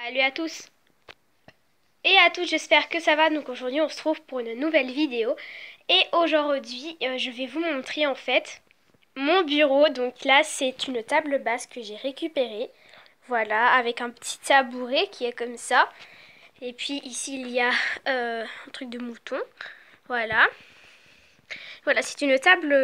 Salut à tous et à toutes, j'espère que ça va. Donc aujourd'hui on se trouve pour une nouvelle vidéo. Et aujourd'hui je vais vous montrer en fait mon bureau. Donc là c'est une table basse que j'ai récupérée. Voilà, avec un petit tabouret qui est comme ça. Et puis ici il y a un truc de mouton. Voilà. Voilà, c'est une table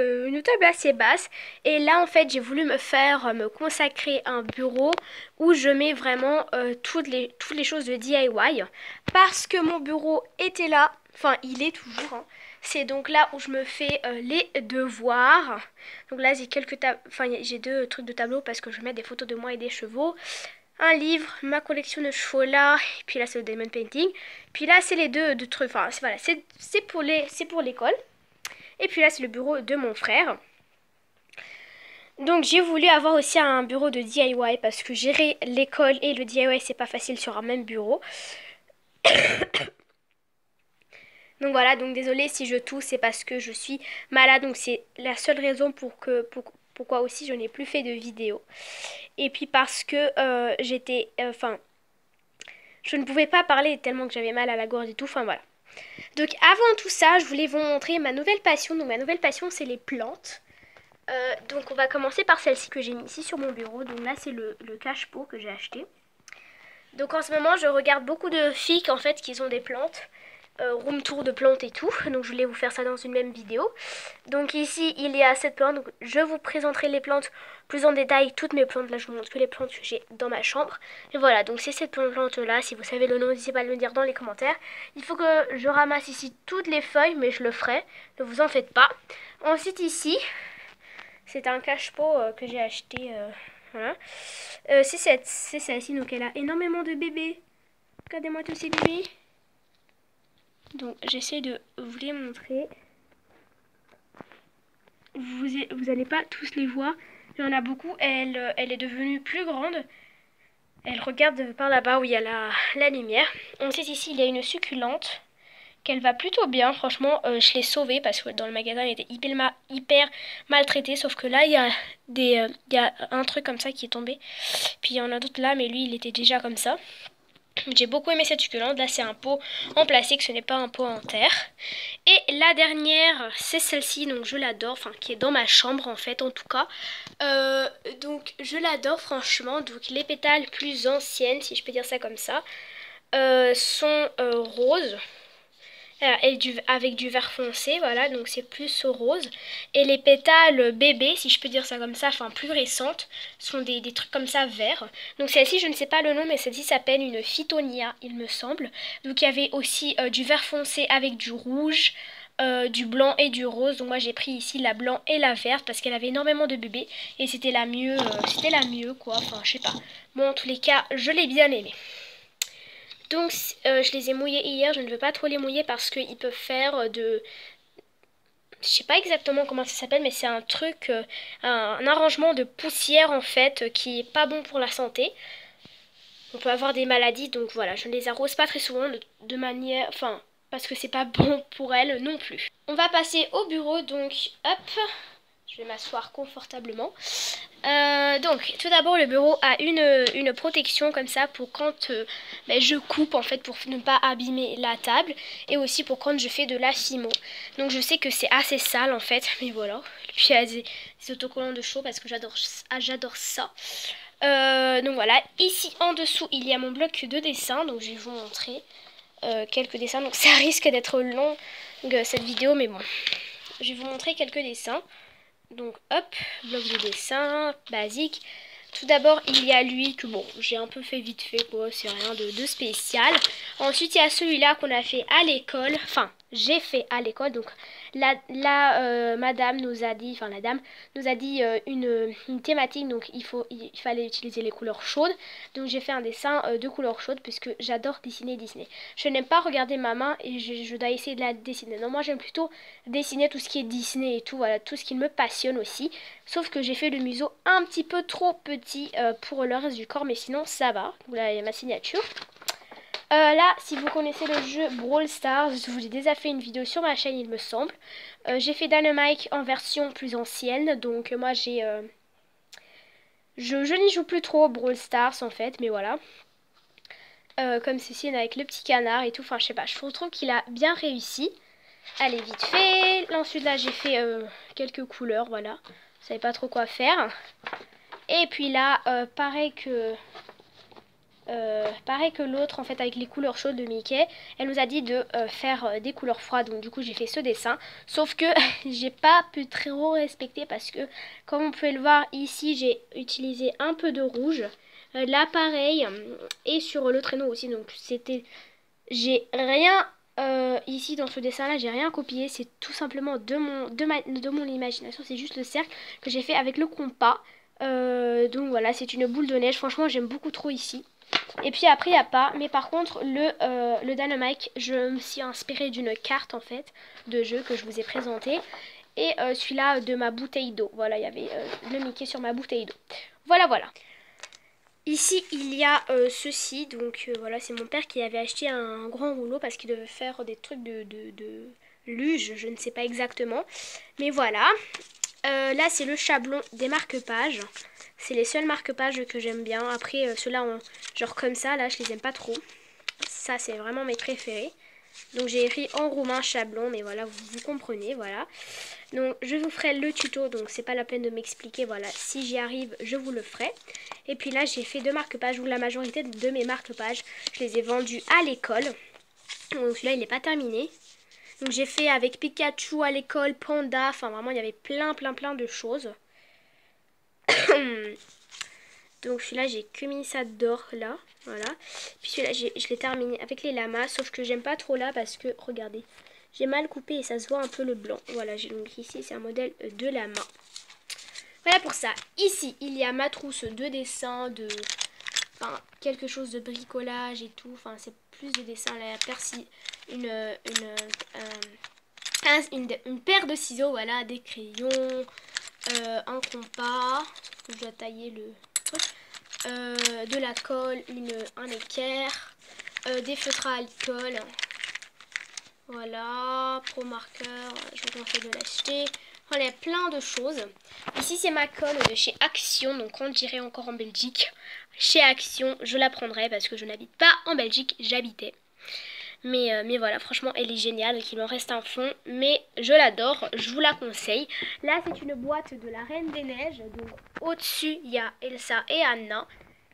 assez basse. Et là, en fait, j'ai voulu me consacrer un bureau où je mets vraiment toutes les choses de DIY. Parce que mon bureau était là, enfin, il est toujours, hein. C'est donc là où je me fais les devoirs. Donc là, j'ai deux trucs de tableau parce que je mets des photos de moi et des chevaux. Un livre, ma collection de chevaux là, et puis là c'est le diamond painting. Puis là c'est les deux trucs, enfin voilà, c'est pour l'école. Et puis là, c'est le bureau de mon frère. Donc j'ai voulu avoir aussi un bureau de DIY parce que gérer l'école et le DIY, c'est pas facile sur un même bureau. Donc voilà, donc désolée si je tousse, c'est parce que je suis malade. Donc c'est la seule raison pourquoi aussi je n'ai plus fait de vidéo. Et puis parce que je ne pouvais pas parler tellement que j'avais mal à la gorge et tout. Enfin voilà. Donc avant tout ça, je voulais vous montrer ma nouvelle passion. Donc ma nouvelle passion, c'est les plantes. Donc on va commencer par celle-ci que j'ai mis ici sur mon bureau. Donc là c'est le cache-pot que j'ai acheté. Donc en ce moment je regarde beaucoup de filles en fait qui ont des plantes, room tour de plantes et tout. Donc je voulais vous faire ça dans une même vidéo. Donc ici il y a cette plante. Donc je vous présenterai les plantes plus en détail, toutes mes plantes. Là je vous montre que les plantes que j'ai dans ma chambre. Et voilà, donc c'est cette plante là. Si vous savez le nom, n'hésitez pas à le dire dans les commentaires. Il faut que je ramasse ici toutes les feuilles, mais je le ferai, ne vous en faites pas. Ensuite ici, c'est un cache-pot que j'ai acheté. Voilà. C'est celle-ci, donc elle a énormément de bébés. Regardez-moi tous ces bébés. Donc j'essaie de vous les montrer. Vous allez pas tous les voir. Il y en a beaucoup. Elle est devenue plus grande. Elle regarde par là-bas où il y a la lumière. Ensuite ici il y a une succulente qu'elle va plutôt bien. Franchement, je l'ai sauvée parce que dans le magasin, elle était hyper maltraitée. Sauf que là, il y a un truc comme ça qui est tombé. Puis il y en a d'autres là, mais lui, il était déjà comme ça. J'ai beaucoup aimé cette succulente. Là, c'est un pot en plastique, ce n'est pas un pot en terre. Et la dernière, c'est celle-ci. Donc, je l'adore. Enfin, qui est dans ma chambre, en fait, en tout cas. Donc, je l'adore, franchement. Donc, les pétales plus anciennes, si je peux dire ça comme ça, sont roses. Avec du vert foncé, voilà, donc c'est plus rose. Et les pétales bébés, si je peux dire ça comme ça, enfin plus récentes, sont des trucs comme ça verts. Donc celle-ci, je ne sais pas le nom, mais celle-ci s'appelle une Phytonia, il me semble. Donc il y avait aussi du vert foncé avec du rouge, du blanc et du rose. Donc moi j'ai pris ici la blanc et la verte parce qu'elle avait énormément de bébés. Et c'était la mieux quoi, enfin je sais pas. Bon en tous les cas, je l'ai bien aimée. Donc je les ai mouillés hier, je ne veux pas trop les mouiller parce qu'ils peuvent faire de... Je sais pas exactement comment ça s'appelle, mais c'est un truc, un arrangement de poussière en fait, qui est pas bon pour la santé. On peut avoir des maladies, donc voilà, je ne les arrose pas très souvent de manière... Enfin, parce que c'est pas bon pour elles non plus. On va passer au bureau, donc hop, je vais m'asseoir confortablement. Donc tout d'abord le bureau a une protection comme ça pour quand je coupe en fait pour ne pas abîmer la table et aussi pour quand je fais de la cimo. Donc je sais que c'est assez sale en fait, mais voilà. Et puis il y a des autocollants de chaud parce que j'adore ça. Donc voilà, ici en dessous il y a mon bloc de dessin, donc je vais vous montrer quelques dessins. Donc ça risque d'être long cette vidéo, mais bon, je vais vous montrer quelques dessins. Donc hop, bloc de dessin, basique. Tout d'abord il y a lui que bon j'ai un peu fait vite fait quoi, c'est rien de spécial. Ensuite il y a celui-là qu'on a fait à l'école, enfin j'ai fait à l'école. Donc madame nous a dit, enfin la dame nous a dit une thématique, donc il fallait utiliser les couleurs chaudes. Donc j'ai fait un dessin de couleurs chaudes puisque j'adore dessiner Disney. Je n'aime pas regarder ma main et je dois essayer de la dessiner. Non, moi j'aime plutôt dessiner tout ce qui est Disney et tout, voilà, tout ce qui me passionne aussi. Sauf que j'ai fait le museau un petit peu trop petit pour le reste du corps, mais sinon ça va. Voilà, il y a ma signature. Là, si vous connaissez le jeu Brawl Stars, je vous ai déjà fait une vidéo sur ma chaîne, il me semble. J'ai fait Dynamite en version plus ancienne, donc moi j'ai... je n'y joue plus trop Brawl Stars en fait, mais voilà. comme ceci, avec le petit canard et tout. Enfin, je sais pas, je trouve qu'il a bien réussi. Allez, vite fait. Là, ensuite, là, j'ai fait quelques couleurs, voilà. Je savais pas trop quoi faire. Et puis là, pareil que l'autre, en fait, avec les couleurs chaudes de Mickey, elle nous a dit de faire des couleurs froides. Donc, du coup, j'ai fait ce dessin. Sauf que j'ai pas pu trop respecter parce que, comme vous pouvez le voir ici, j'ai utilisé un peu de rouge. Là, pareil. Et sur le traîneau aussi. Donc, j'ai rien ici dans ce dessin là, j'ai rien copié, c'est tout simplement de mon imagination, c'est juste le cercle que j'ai fait avec le compas. Donc voilà, c'est une boule de neige, franchement j'aime beaucoup trop ici. Et puis après il n'y a pas, mais par contre le Dynamite, je me suis inspirée d'une carte en fait de jeu que je vous ai présentée. Et celui-là de ma bouteille d'eau, voilà, il y avait le Mickey sur ma bouteille d'eau. Voilà, voilà. Ici, il y a ceci, donc voilà, c'est mon père qui avait acheté un grand rouleau parce qu'il devait faire des trucs de luge, je ne sais pas exactement. Mais voilà, là c'est le chablon des marque-pages. C'est les seuls marque-pages que j'aime bien. Après, ceux-là, genre comme ça, là, je les aime pas trop. Ça, c'est vraiment mes préférés. Donc j'ai écrit en roumain chablon, mais voilà, vous comprenez, voilà. Donc je vous ferai le tuto, donc c'est pas la peine de m'expliquer, voilà. Si j'y arrive, je vous le ferai. Et puis là, j'ai fait 2 marque-pages, où la majorité de mes marque-pages, je les ai vendus à l'école. Donc celui-là, il n'est pas terminé. Donc j'ai fait avec Pikachu à l'école, Panda, enfin vraiment, il y avait plein de choses. Donc celui-là, j'ai que mis ça d'or là, voilà. Puis celui-là, je l'ai terminé avec les lamas, sauf que j'aime pas trop là parce que, regardez, j'ai mal coupé et ça se voit un peu le blanc. Voilà, donc ici, c'est un modèle de lama. Voilà pour ça. Ici, il y a ma trousse de dessin, enfin, quelque chose de bricolage et tout. Enfin, c'est plus de dessin, la persil, une paire de ciseaux, voilà, des crayons, un compas, je dois tailler le truc. De la colle, un équerre, des feutres à alcool, voilà, pro marqueur, je vous conseille de l'acheter. Voilà, il y a plein de choses. Ici c'est ma colle de chez Action, donc quand j'irai encore en Belgique, chez Action, je la prendrai parce que je n'habite pas en Belgique, j'habitais. Mais voilà, franchement elle est géniale, donc il en reste un fond, mais je l'adore, je vous la conseille. Là c'est une boîte de la Reine des Neiges, donc au-dessus il y a Elsa et Anna.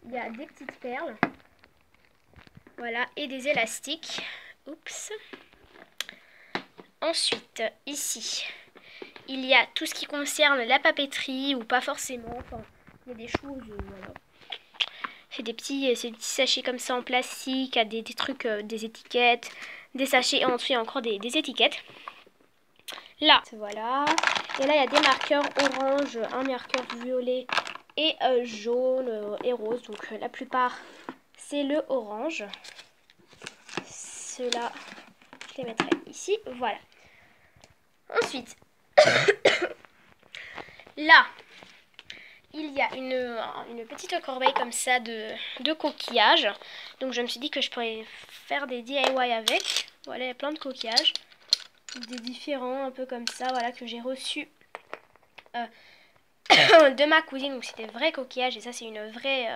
Il y a des petites perles, voilà, et des élastiques. Oups. Ensuite, ici, il y a tout ce qui concerne la papeterie, ou pas forcément, enfin, il y a des choses, voilà. C'est des petits sachets comme ça en plastique, à des trucs, des étiquettes, des sachets, et ensuite encore des étiquettes. Là, voilà. Et là, il y a des marqueurs orange, un marqueur violet et jaune et rose. Donc la plupart, c'est le orange. Ceux-là, je les mettrai ici. Voilà. Ensuite, là, il y a une petite corbeille comme ça de coquillages. Donc je me suis dit que je pourrais faire des DIY avec. Voilà, il y a plein de coquillages. Des différents, un peu comme ça, voilà, que j'ai reçus de ma cousine. Donc c'était vrai coquillage et ça c'est une vraie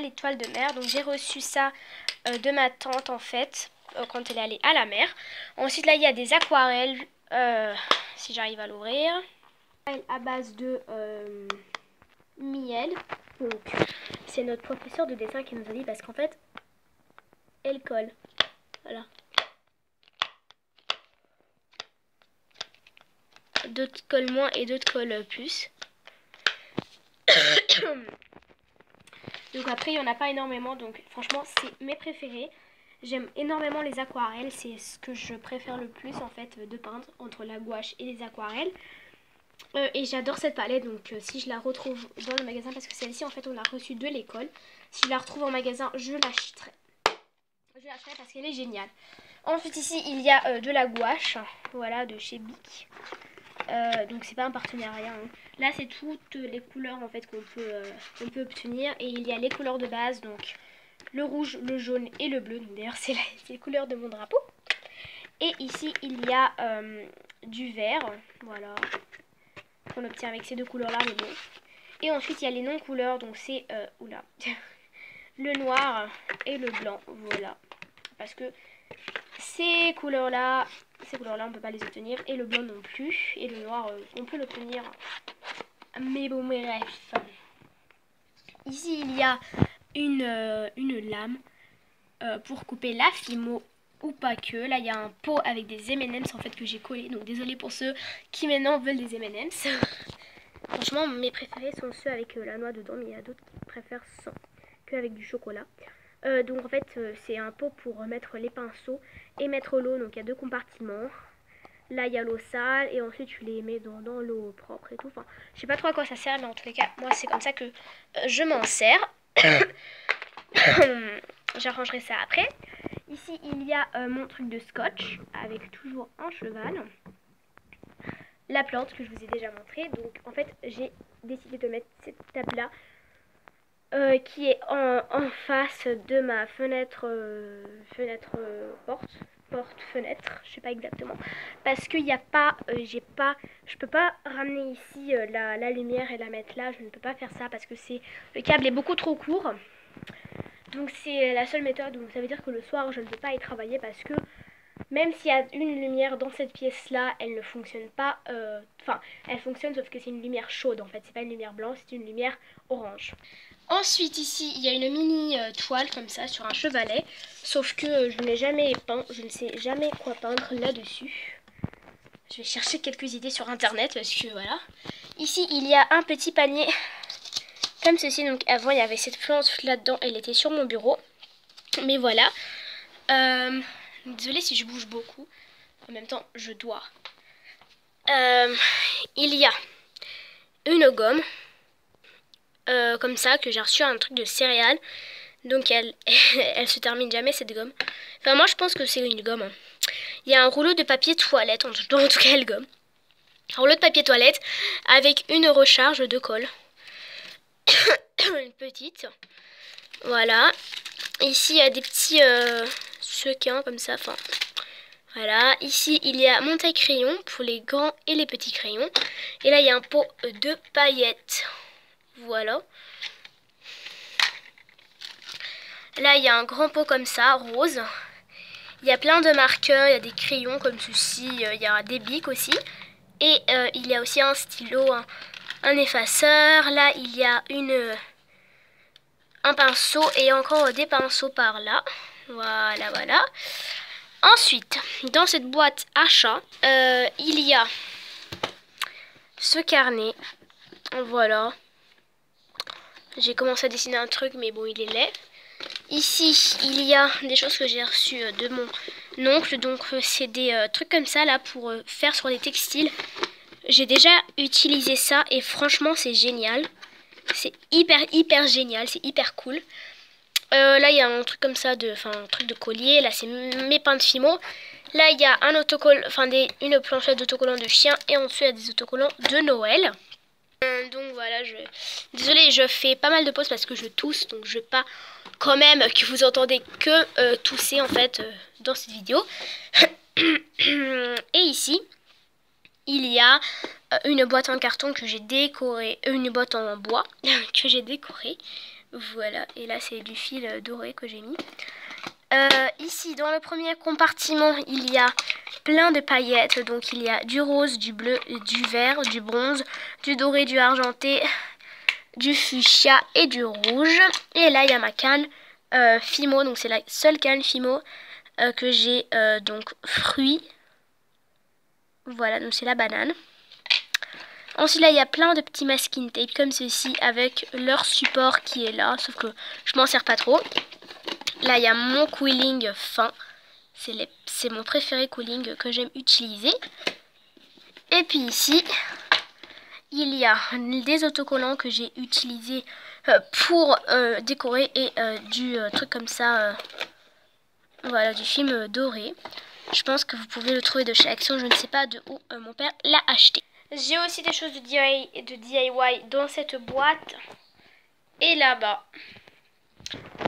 étoile de mer. Donc j'ai reçu ça de ma tante en fait, quand elle est allée à la mer. Ensuite là il y a des aquarelles, si j'arrive à l'ouvrir, à base de miel. Donc c'est notre professeur de dessin qui nous a dit, parce qu'en fait elle colle, voilà. D'autres collent moins et d'autres collent plus. Donc après il n'y en a pas énormément, donc franchement c'est mes préférés. J'aime énormément les aquarelles, c'est ce que je préfère le plus en fait de peindre, entre la gouache et les aquarelles. Et j'adore cette palette, donc si je la retrouve dans le magasin, parce que celle-ci en fait on l'a reçue de l'école, si je la retrouve en magasin je l'achèterai. Je l'achèterai parce qu'elle est géniale. Ensuite ici il y a de la gouache, voilà, de chez Bic. Donc c'est pas un partenariat, hein. Là c'est toutes les couleurs en fait qu'on peut obtenir, et il y a les couleurs de base, donc le rouge, le jaune et le bleu. D'ailleurs c'est les couleurs de mon drapeau. Et ici il y a du vert, voilà, qu'on obtient avec ces deux couleurs là, mais bon. Et ensuite il y a les non couleurs, donc c'est oula le noir et le blanc. Voilà. Parce que ces couleurs-là, on peut pas les obtenir. Et le blanc non plus. Et le noir, on peut l'obtenir. Mais bon, bref. Ici, il y a une lame pour couper la Fimo ou pas que. Là, il y a un pot avec des M&M's en fait que j'ai collé. Donc, désolé pour ceux qui maintenant veulent des M&M's. Franchement, mes préférés sont ceux avec la noix dedans. Mais il y a d'autres qui préfèrent sans, qu'avec du chocolat. Donc, en fait, c'est un pot pour mettre les pinceaux et mettre l'eau. Donc, il y a 2 compartiments. Là, il y a l'eau sale et ensuite tu les mets dans l'eau propre et tout. Enfin, je sais pas trop à quoi ça sert, mais en tous les cas, moi, c'est comme ça que je m'en sers. J'arrangerai ça après. Ici, il y a mon truc de scotch avec toujours un cheval. La plante que je vous ai déjà montré. Donc, en fait, j'ai décidé de mettre cette table-là qui est en face de ma fenêtre, porte-fenêtre, je sais pas exactement, parce qu'il n'y a pas, je peux pas ramener ici la lumière et la mettre là, je ne peux pas faire ça parce que le câble est beaucoup trop court, donc c'est la seule méthode. Donc ça veut dire que le soir je ne peux pas y travailler parce que même s'il y a une lumière dans cette pièce là, elle ne fonctionne pas, enfin elle fonctionne sauf que c'est une lumière chaude en fait, c'est pas une lumière blanche, c'est une lumière orange. Ensuite ici il y a une mini toile comme ça sur un chevalet, sauf que je n'ai jamais peint, je ne sais jamais quoi peindre là-dessus. Je vais chercher quelques idées sur internet parce que voilà. Ici il y a un petit panier comme ceci, donc avant il y avait cette plante là-dedans, elle était sur mon bureau. Mais voilà. Désolée si je bouge beaucoup, en même temps je dois. Il y a une gomme. Comme ça, que j'ai reçu un truc de céréales. Donc elle se termine jamais cette gomme. Enfin moi je pense que c'est une gomme. Il y a un rouleau de papier toilette, en tout cas elle gomme. Un rouleau de papier toilette avec une recharge de colle. Une petite. Voilà. Ici il y a des petits sequins comme ça. Enfin voilà. Ici il y a mon taille-crayon pour les grands et les petits crayons. Et là il y a un pot de paillettes. Voilà. Là, il y a un grand pot comme ça, rose. Il y a plein de marqueurs, il y a des crayons comme ceci, il y a des bics aussi. Et il y a aussi un stylo, un effaceur. Là, il y a un pinceau et encore des pinceaux par là. Voilà, voilà. Ensuite, dans cette boîte achat, il y a ce carnet. Voilà. J'ai commencé à dessiner un truc, mais bon, il est laid. Ici, il y a des choses que j'ai reçues de mon oncle. Donc, c'est des trucs comme ça, là, pour faire sur des textiles. J'ai déjà utilisé ça et franchement, c'est génial. C'est hyper génial. C'est hyper cool. Là, il y a un truc comme ça, un truc de collier. Là, c'est mes pains de Fimo. Là, il y a un autocollant, une planchette d'autocollants de chien. Et ensuite, il y a des autocollants de Noël. Donc voilà, désolée, je fais pas mal de pauses parce que je tousse, donc je veux pas quand même que vous entendez que tousser en fait dans cette vidéo. Et ici, il y a une boîte en carton que j'ai décorée, une boîte en bois que j'ai décorée. Voilà, et là c'est du fil doré que j'ai mis. Ici, dans le premier compartiment, il y a plein de paillettes. Donc, il y a du rose, du bleu, du vert, du bronze, du doré, du argenté, du fuchsia et du rouge. Et là, il y a ma canne Fimo. Donc, c'est la seule canne Fimo que j'ai. Donc, fruits. Voilà, donc c'est la banane. Ensuite, là, il y a plein de petits masking tape comme ceci avec leur support qui est là. Sauf que je m'en sers pas trop. Là, il y a mon quilling fin. C'est mon préféré quilling que j'aime utiliser. Et puis ici, il y a des autocollants que j'ai utilisés pour décorer et du truc comme ça. Voilà, du film doré. Je pense que vous pouvez le trouver de chez Action. Je ne sais pas de où mon père l'a acheté. J'ai aussi des choses de DIY dans cette boîte. Et là-bas.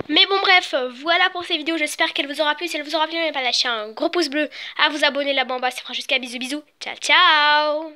Mais bon bref, voilà pour cette vidéo, j'espère qu'elle vous aura plu. Si elle vous aura plu, n'oubliez pas de lâcher un gros pouce bleu, à vous abonner là-bas en bas, ça fera jusqu'à bisous bisous. Ciao ciao.